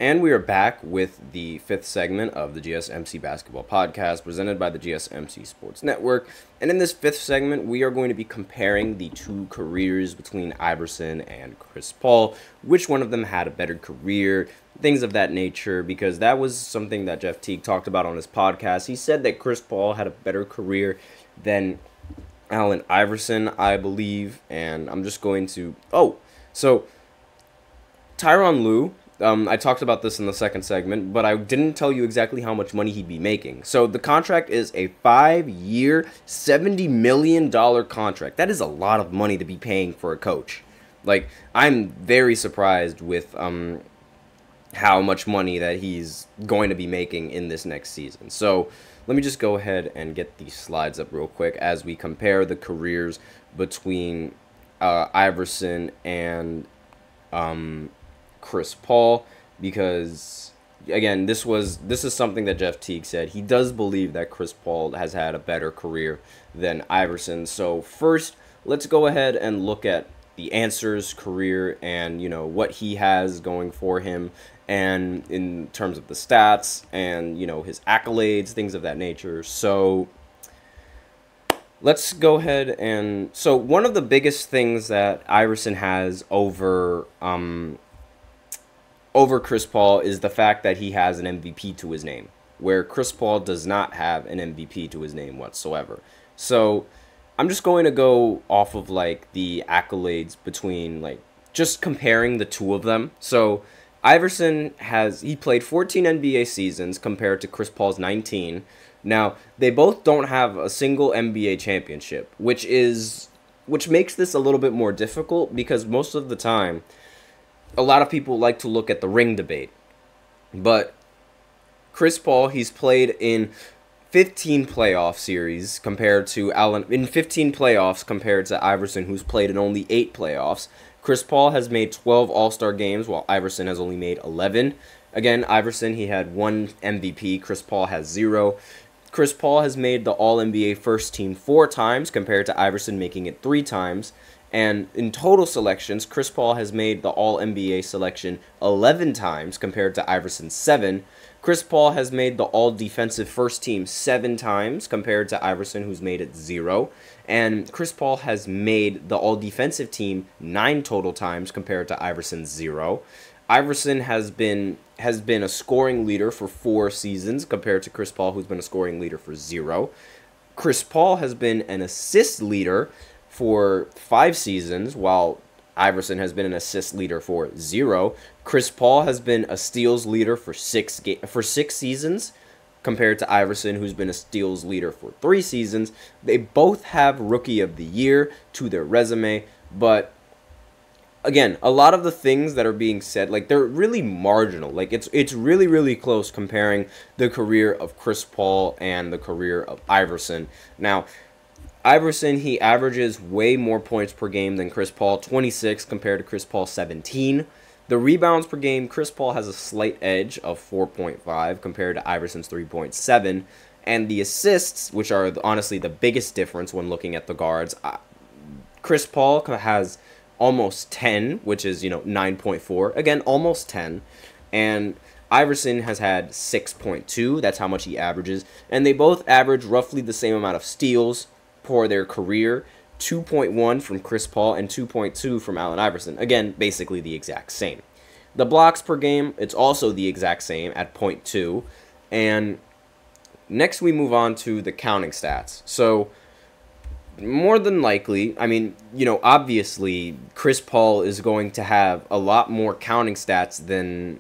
And we are back with the fifth segment of the GSMC Basketball Podcast presented by the GSMC Sports Network. And in this fifth segment, we are going to be comparing the two careers between Iverson and Chris Paul. Which one of them had a better career, things of that nature, because that was something that Jeff Teague talked about on his podcast. He said that Chris Paul had a better career than Allen Iverson, I believe. And I'm just going to... So Tyronn Lue... I talked about this in the second segment, but I didn't tell you exactly how much money he'd be making. So the contract is a 5-year, $70 million contract. That is a lot of money to be paying for a coach. Like, I'm very surprised with how much money that he's going to be making in this next season. So let me just go ahead and get these slides up real quick as we compare the careers between Iverson and Chris Paul, because again, this is something that Jeff Teague said. He does believe that Chris Paul has had a better career than Iverson. So first, let's go ahead and look at the answers, career, and what he has going for him, and in terms of the stats and his accolades, things of that nature. So let's go ahead and one of the biggest things that Iverson has over Chris Paul is the fact that he has an MVP to his name, where Chris Paul does not have an MVP to his name whatsoever. So I'm just going to go off of the accolades between just comparing the two of them. So Iverson he played 14 NBA seasons compared to Chris Paul's 19. Now, they both don't have a single NBA championship, which makes this a little bit more difficult, because most of the time a lot of people like to look at the ring debate. But Chris Paul, he's played in 15 playoff series compared to in 15 playoffs compared to Iverson, who's played in only 8 playoffs. Chris Paul has made 12 All-Star games, while Iverson has only made 11. Again, Iverson, he had 1 MVP. Chris Paul has 0. Chris Paul has made the All-NBA First Team 4 times compared to Iverson making it 3 times. And in total selections, Chris Paul has made the All-NBA selection 11 times compared to Iverson's 7. Chris Paul has made the All-Defensive First Team 7 times compared to Iverson, who's made it 0. And Chris Paul has made the All-Defensive Team 9 total times compared to Iverson's 0. Iverson has been a scoring leader for 4 seasons compared to Chris Paul, who's been a scoring leader for 0. Chris Paul has been an assist leader for 5 seasons, while Iverson has been an assist leader for 0. Chris Paul has been a steals leader for 6 seasons, compared to Iverson, who's been a steals leader for 3 seasons. They both have Rookie of the Year to their resume, but again, a lot of the things that are being said, they're really marginal. It's really, really close comparing the career of Chris Paul and the career of Iverson. Now, Iverson, he averages way more points per game than Chris Paul, 26 compared to Chris Paul, 17. The rebounds per game, Chris Paul has a slight edge of 4.5 compared to Iverson's 3.7. And the assists, which are honestly the biggest difference when looking at the guards, Chris Paul has almost 10, which is, 9.4. Again, almost 10. And Iverson has had 6.2. That's how much he averages. And they both average roughly the same amount of steals for their career, 2.1 from Chris Paul and 2.2 from Allen Iverson. Again, basically the exact same. The blocks per game, it's also the exact same at 0.2. And next we move on to the counting stats. So more than likely, obviously Chris Paul is going to have a lot more counting stats than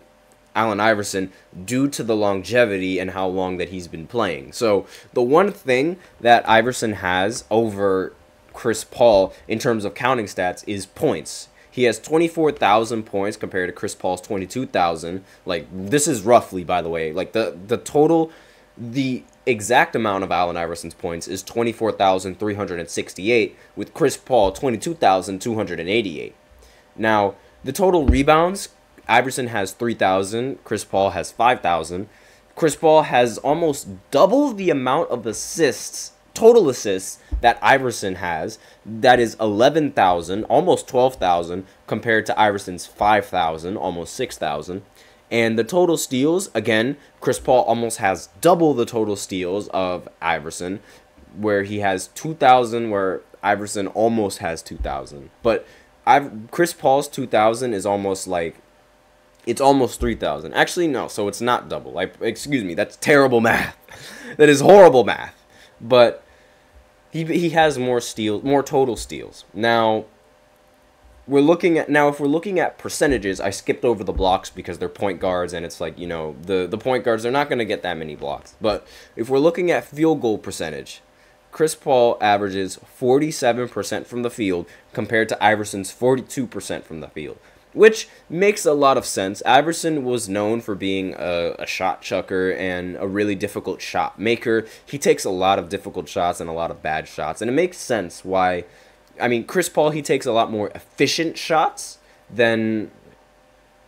Allen Iverson due to the longevity and how long that he's been playing. So the one thing that Iverson has over Chris Paul in terms of counting stats is points. He has 24,000 points compared to Chris Paul's 22,000. This is roughly, by the way, the exact amount of Allen Iverson's points is 24,368, with Chris Paul 22,288. Now, the total rebounds, Iverson has 3,000, Chris Paul has 5,000. Chris Paul has almost double the amount of assists, total assists, that Iverson has. That is 11,000, almost 12,000, compared to Iverson's 5,000, almost 6,000. And the total steals, again, Chris Paul almost has double the total steals of Iverson, where he has 2,000, where Iverson almost has 2,000. But Chris Paul's 2,000 is almost like, it's almost 3,000. Actually, no, so it's not double. Excuse me, that's terrible math. That is horrible math. But he has more steals, more total steals. Now, if we're looking at percentages, I skipped over the blocks because they're point guards, and it's like, you know, the point guards, they're not going to get that many blocks. But if we're looking at field goal percentage, Chris Paul averages 47% from the field compared to Iverson's 42% from the field, which makes a lot of sense. Iverson was known for being a shot chucker and a really difficult shot maker. He takes a lot of difficult shots and a lot of bad shots, and it makes sense why. I mean, Chris Paul, he takes a lot more efficient shots than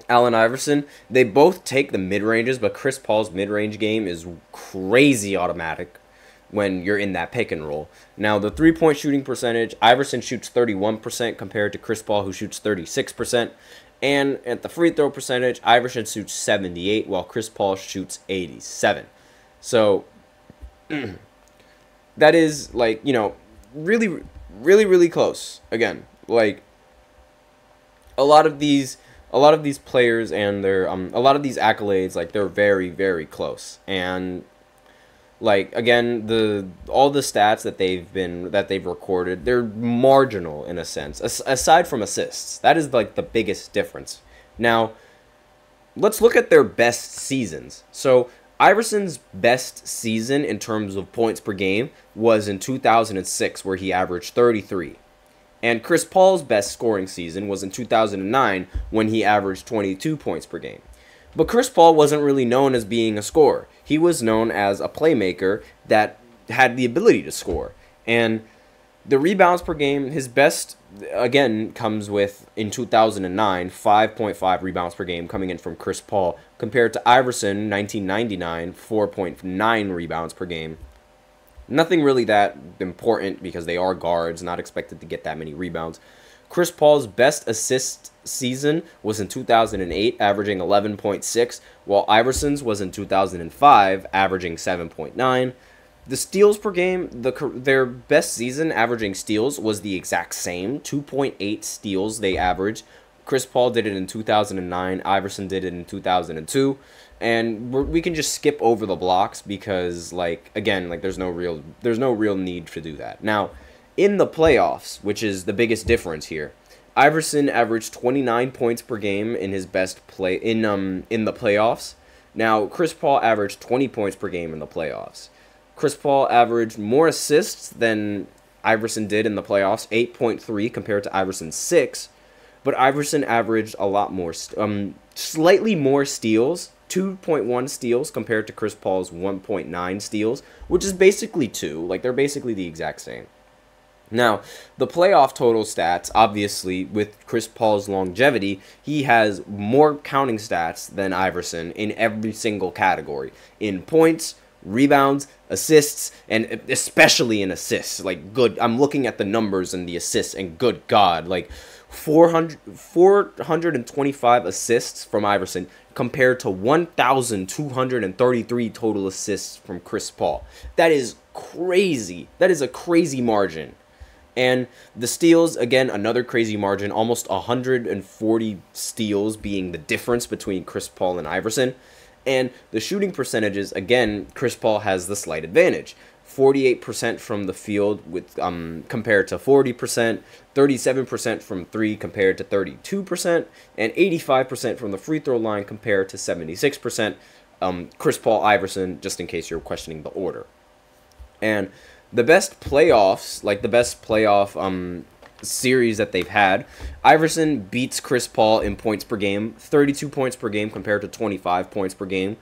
Allen Iverson. They both take the mid-ranges, but Chris Paul's mid-range game is crazy automatic when you're in that pick and roll. Now, the three-point shooting percentage, Iverson shoots 31% compared to Chris Paul, who shoots 36%. And at the free throw percentage, Iverson shoots 78%, while Chris Paul shoots 87%. So, that is, like, you know, really close. Again, like, a lot of these players and their a lot of these accolades, like, they're very close. And like, again, all the stats that they've recorded, they're marginal in a sense, aside from assists. That is like the biggest difference. Now, let's look at their best seasons. So Iverson's best season in terms of points per game was in 2006, where he averaged 33. And Chris Paul's best scoring season was in 2009, when he averaged 22 points per game. But Chris Paul wasn't really known as being a scorer. He was known as a playmaker that had the ability to score. And the rebounds per game, his best, again, comes with, in 2009, 5.5 rebounds per game coming in from Chris Paul, compared to Iverson, 1999, 4.9 rebounds per game. Nothing really that important because they are guards, not expected to get that many rebounds. Chris Paul's best assist season was in 2008, averaging 11.6, while Iverson's was in 2005, averaging 7.9. The steals per game, their best season averaging steals was the exact same, 2.8 steals they averaged. Chris Paul did it in 2009, Iverson did it in 2002, and we can just skip over the blocks because, like, again, like, there's no real need to do that. Now, in the playoffs, which is the biggest difference here, Iverson averaged 29 points per game in his best play in the playoffs. Now, Chris Paul averaged 20 points per game in the playoffs. Chris Paul averaged more assists than Iverson did in the playoffs, 8.3 compared to Iverson's 6. But Iverson averaged a lot more, slightly more steals, 2.1 steals compared to Chris Paul's 1.9 steals, which is basically 2. Like, they're basically the exact same. Now, the playoff total stats, obviously, with Chris Paul's longevity, he has more counting stats than Iverson in every single category. In points, rebounds, assists, and especially in assists. Like, good, I'm looking at the numbers and the assists, and good God, like, 425 assists from Iverson compared to 1,233 total assists from Chris Paul. That is crazy. That is a crazy margin. And the steals, again, another crazy margin, almost 140 steals being the difference between Chris Paul and Iverson. And the shooting percentages, again, Chris Paul has the slight advantage. 48% from the field with compared to 40%, 37% from 3 compared to 32%, and 85% from the free throw line compared to 76%. Chris Paul, Iverson, just in case you're questioning the order. And the best playoffs, like the best playoff series that they've had, Iverson beats Chris Paul in points per game, 32 points per game compared to 25 points per game.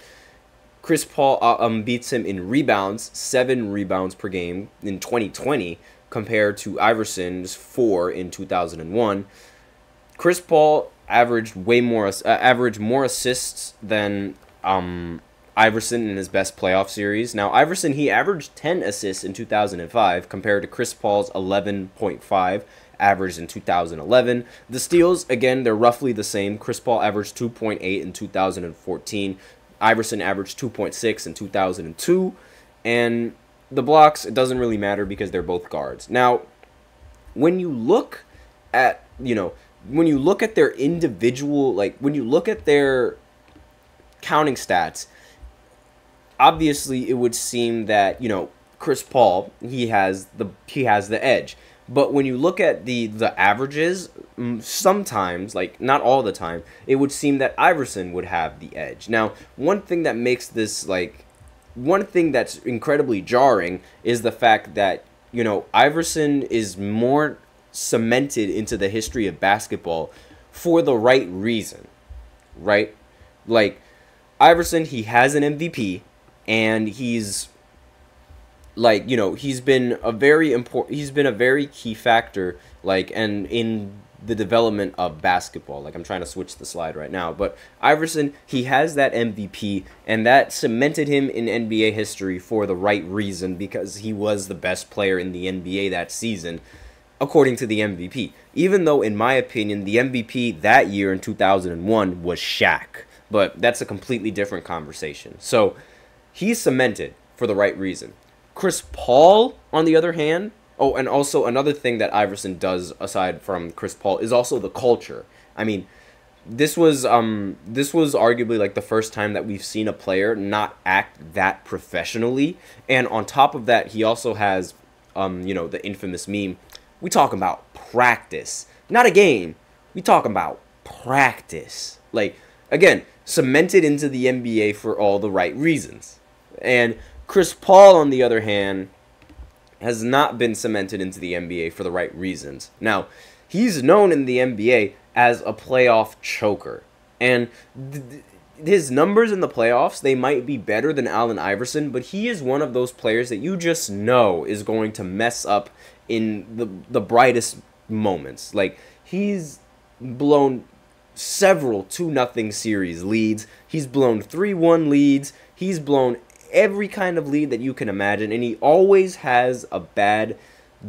Chris Paul beats him in rebounds, 7 rebounds per game in 2020 compared to Iverson's 4 in 2001. Chris Paul averaged more assists than Iverson in his best playoff series. Now, Iverson, he averaged 10 assists in 2005 compared to Chris Paul's 11.5 averaged in 2011. The steals, again, they're roughly the same. Chris Paul averaged 2.8 in 2014. Iverson averaged 2.6 in 2002. And the blocks, it doesn't really matter because they're both guards. Now, when you look at, when you look at their individual, like when you look at their counting stats, obviously it would seem that, Chris Paul, he has the edge. But when you look at the averages, sometimes, like not all the time, it would seem that Iverson would have the edge. Now, one thing that makes this one thing that's incredibly jarring is the fact that, Iverson is more cemented into the history of basketball for the right reason, right? Like, Iverson, he has an MVP, and he's he's been a very key factor, and in the development of basketball. Like, I'm trying to switch the slide right now, but Iverson, he has that MVP, and that cemented him in NBA history for the right reason, because he was the best player in the NBA that season, according to the MVP. Even though, in my opinion, the MVP that year in 2001 was Shaq, but that's a completely different conversation. So, he's cemented for the right reason. Chris Paul, on the other hand, and also another thing that Iverson does aside from Chris Paul is also the culture. I mean, this was arguably like the first time that we've seen a player not act that professionally, and on top of that, he also has, the infamous meme. We talking about practice, not a game. We talking about practice. Like, again, cemented into the NBA for all the right reasons, and Chris Paul, on the other hand, has not been cemented into the NBA for the right reasons. Now, he's known in the NBA as a playoff choker. And his numbers in the playoffs, they might be better than Allen Iverson, but he is one of those players that you just know is going to mess up in the brightest moments. Like, he's blown several 2-0 series leads. He's blown 3-1 leads. He's blown every kind of lead that you can imagine, and he always has a bad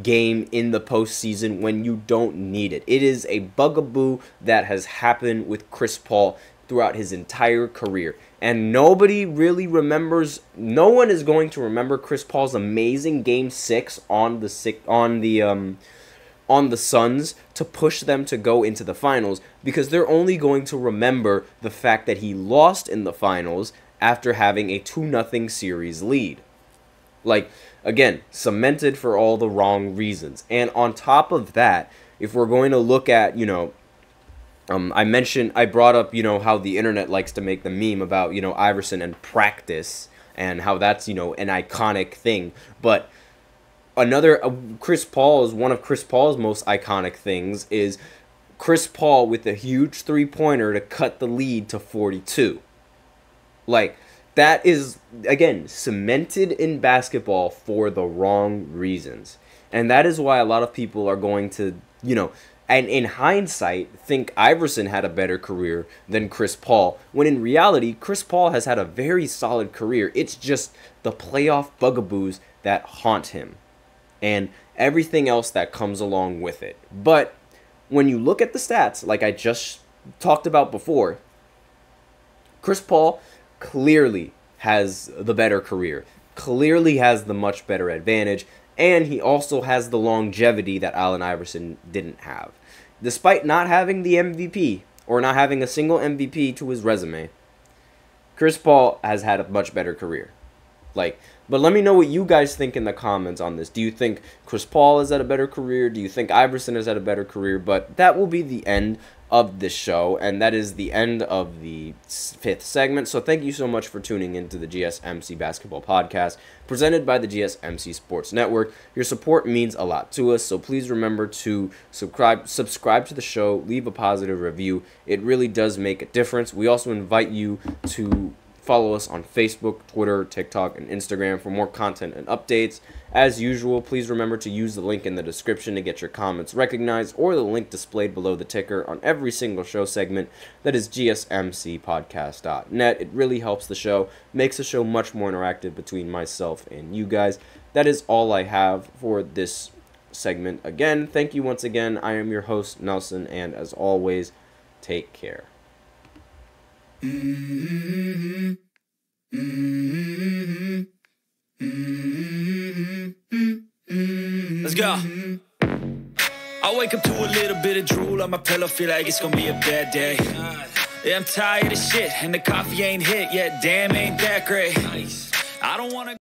game in the postseason when you don't need it. It is a bugaboo that has happened with Chris Paul throughout his entire career, and nobody really remembers. No one is going to remember Chris Paul's amazing Game 6 on the Suns to push them to go into the finals, because they're only going to remember the fact that he lost in the finals after having a 2-0 series lead. Like, again, cemented for all the wrong reasons. And on top of that, if we're going to look at, I brought up, how the internet likes to make the meme about, Iverson and practice, and how that's, an iconic thing. But another, one of Chris Paul's most iconic things is Chris Paul with a huge three-pointer to cut the lead to 42. Like, that is, again, cemented in basketball for the wrong reasons. And that is why a lot of people are going to, and in hindsight, think Iverson had a better career than Chris Paul, when in reality, Chris Paul has had a very solid career. It's just the playoff bugaboos that haunt him, and everything else that comes along with it. But when you look at the stats, like I just talked about before, Chris Paul clearly has the better career, clearly has the much better advantage, and he also has the longevity that Allen Iverson didn't have. Despite not having the MVP, or not having a single MVP to his resume, Chris Paul has had a much better career. But let me know what you guys think in the comments on this. Do you think Chris Paul has had a better career? Do you think Iverson has had a better career? But that will be the end of this show, and that is the end of the 5th segment. So thank you so much for tuning into the GSMC Basketball Podcast, presented by the GSMC Sports Network. Your support means a lot to us, so please remember to subscribe to the show, leave a positive review. It really does make a difference. We also invite you to follow us on Facebook, Twitter, TikTok, and Instagram for more content and updates. As usual, please remember to use the link in the description to get your comments recognized, or the link displayed below the ticker on every single show segment. That is GSMCPodcast.net. It really helps the show, makes the show much more interactive between myself and you guys. That is all I have for this segment again. Thank you once again. I am your host, Nelson, and as always, take care. Let's go. I wake up to a little bit of drool on my pillow, feel like it's gonna be a bad day. Yeah, I'm tired of shit, and the coffee ain't hit yet. Damn, ain't that great. I don't wanna